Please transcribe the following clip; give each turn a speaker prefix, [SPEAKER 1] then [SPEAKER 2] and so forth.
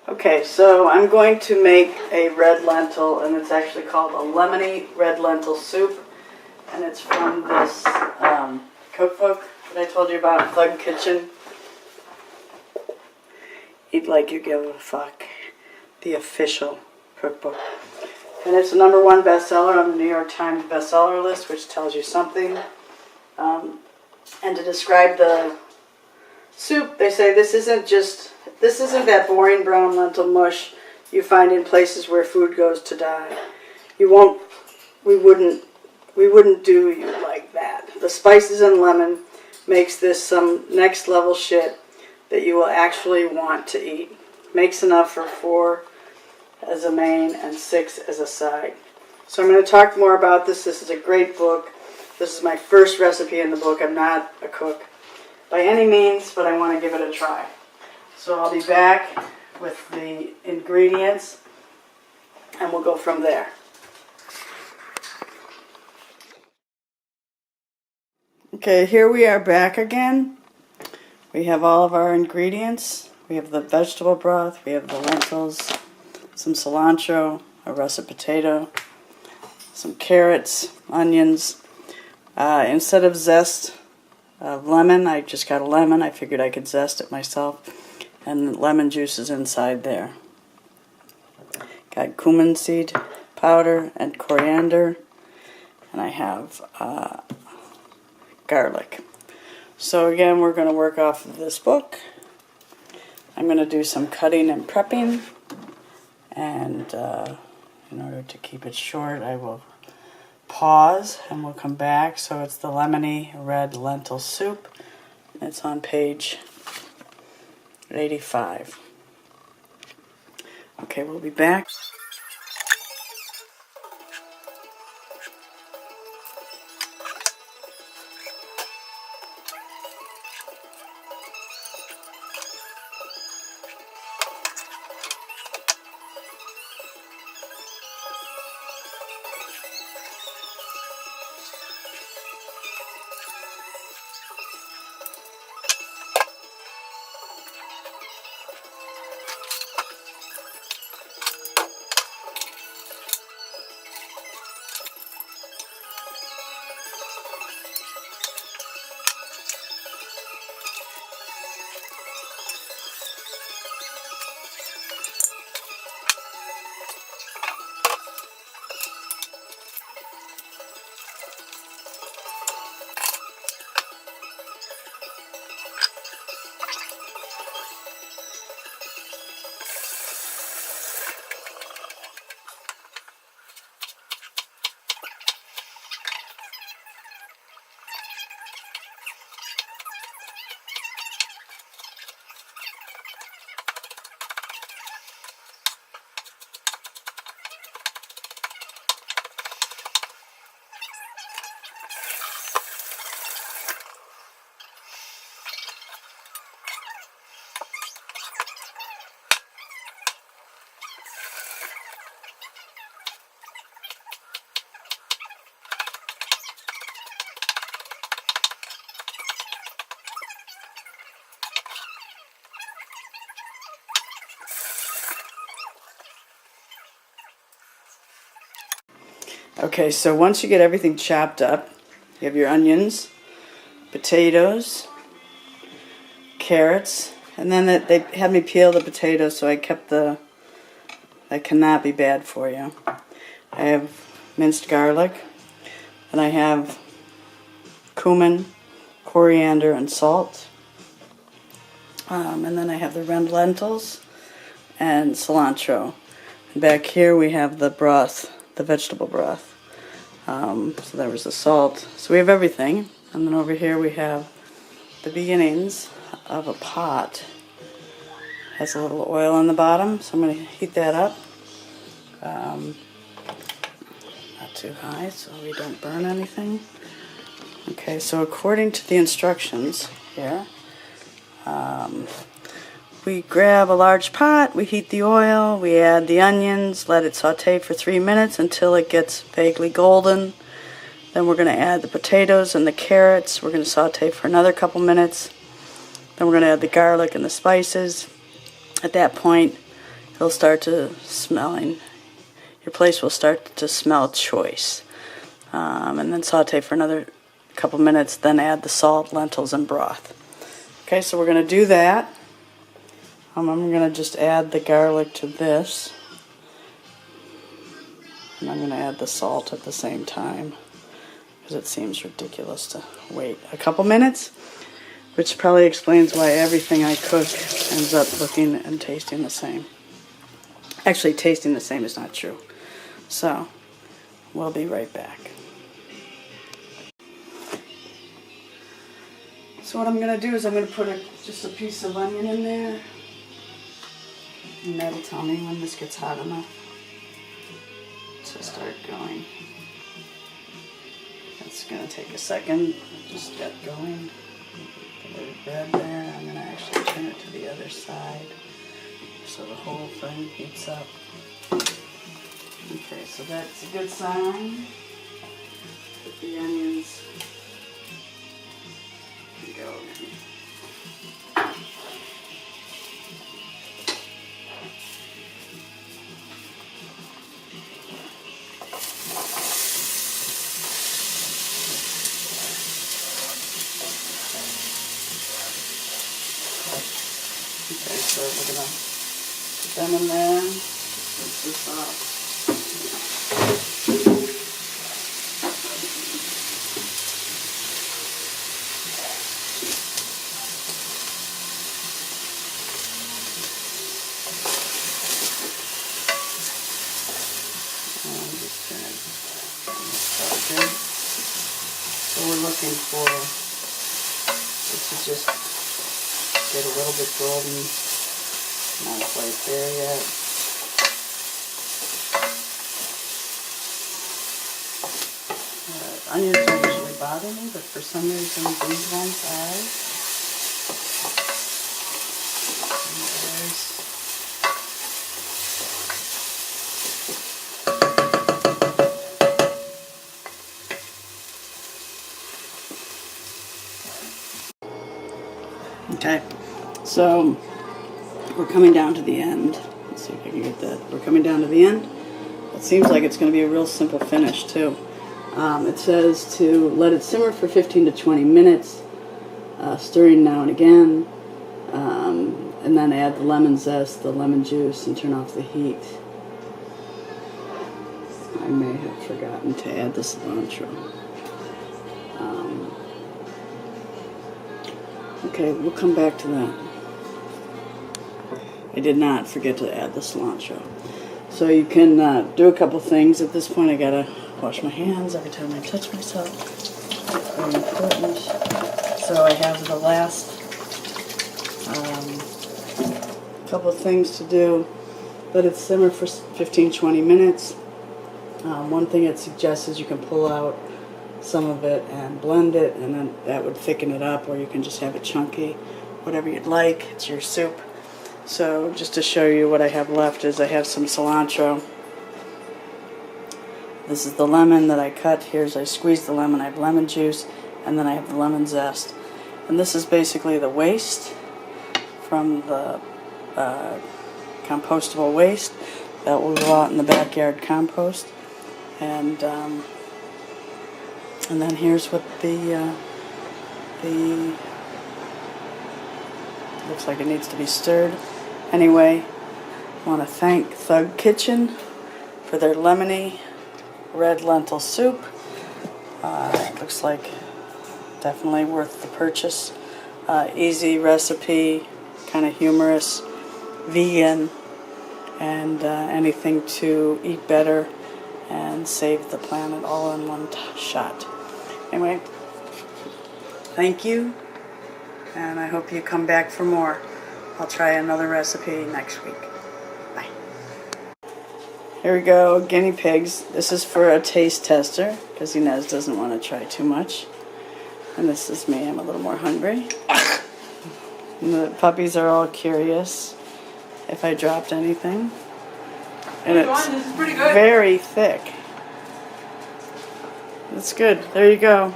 [SPEAKER 1] Okay, so I'm going to make a red lentil, and it's actually called a lemony red lentil soup, and it's from this cookbook that I told you about, Thug Kitchen. Eat Like You Give a Fuck, the official cookbook. And it's the #1 bestseller on the New York Times bestseller list, which tells you something. And to describe the soup, they say this isn't that boring brown lentil mush you find in places where food goes to die. We wouldn't do you like that. The spices and lemon makes this some next level shit that you will actually want to eat. Makes enough for 4 as a main and 6 as a side. So I'm going to talk more about this. This is a great book. This is my first recipe in the book. I'm not a cook by any means, but I want to give it a try. So I'll be back with the ingredients, and we'll go from there. Okay, here we are back again. We have all of our ingredients. We have the vegetable broth, we have the lentils, some cilantro, a russet potato, some carrots, onions. Instead of zest of lemon, I just got a lemon. I figured I could zest it myself. And lemon juice is inside there. Got cumin seed powder and coriander. And I have garlic. So again, we're going to work off of this book. I'm going to do some cutting and prepping. And in order to keep it short, I will pause and we'll come back. So it's the lemony red lentil soup. It's on page 85. Okay, we'll be back. Okay, so once you get everything chopped up, you have your onions, potatoes, carrots, and then they had me peel the potatoes, so I kept that cannot be bad for you. I have minced garlic, and I have cumin, coriander, and salt. And then I have the red lentils and cilantro. And back here we have the broth, the vegetable broth. So there was the salt. So we have everything. And then over here we have the beginnings of a pot. It has a little oil on the bottom, so I'm going to heat that up. Not too high so we don't burn anything. Okay, so according to the instructions here, we grab a large pot, we heat the oil, we add the onions, let it saute for 3 minutes until it gets vaguely golden. Then we're going to add the potatoes and the carrots. We're going to saute for another couple minutes. Then we're going to add the garlic and the spices. At that point, it'll start to smelling. Your place will start to smell choice. And then saute for another couple minutes, then add the salt, lentils, and broth. Okay, so we're going to do that. I'm going to just add the garlic to this. And I'm going to add the salt at the same time, because it seems ridiculous to wait a couple minutes, which probably explains why everything I cook ends up looking and tasting the same. Actually, tasting the same is not true. So, we'll be right back. So what I'm going to do is I'm going to put just a piece of onion in there. And that'll tell me when this gets hot enough to start going. It's going to take a second. Just get going. Put a red there. I'm going to actually turn it to the other side so the whole thing heats up. Okay, so that's a good sign. Put the onions and go in. Okay, so we're going to put them in there. Rinse this off. And just turn it. So we're looking for it to just get a little bit golden. Not quite there yet. Onions don't usually bother me, but for some reason these ones are. Okay, so we're coming down to the end. Let's see if I can get that. We're coming down to the end. It seems like it's going to be a real simple finish too. It says to let it simmer for 15 to 20 minutes, stirring now and again, and then add the lemon zest, the lemon juice, and turn off the heat. I may have forgotten to add the cilantro. Okay, we'll come back to that. I did not forget to add the cilantro. So you can do a couple things. At this point I gotta wash my hands every time I touch myself. It's very important. So I have the last couple of things to do. Let it simmer for 15-20 minutes. One thing it suggests is you can pull out some of it and blend it, and then that would thicken it up, or you can just have it chunky, whatever you'd like. It's your soup. So just to show you what I have left is I have some cilantro. This is the lemon that I cut. I squeezed the lemon. I have lemon juice, and then I have the lemon zest. And this is basically the waste from the compostable waste that will go out in the backyard compost. And then here's what the looks like it needs to be stirred. Anyway, I want to thank Thug Kitchen for their lemony red lentil soup. It looks like definitely worth the purchase. Easy recipe, kind of humorous, vegan, and anything to eat better and save the planet all in one shot. Anyway, thank you, and I hope you come back for more. I'll try another recipe next week. Bye. Here we go, guinea pigs. This is for a taste tester, because Inez doesn't want to try too much. And this is me, I'm a little more hungry. And the puppies are all curious if I dropped anything. And it's
[SPEAKER 2] this is pretty good.
[SPEAKER 1] very thick. That's good. There you go.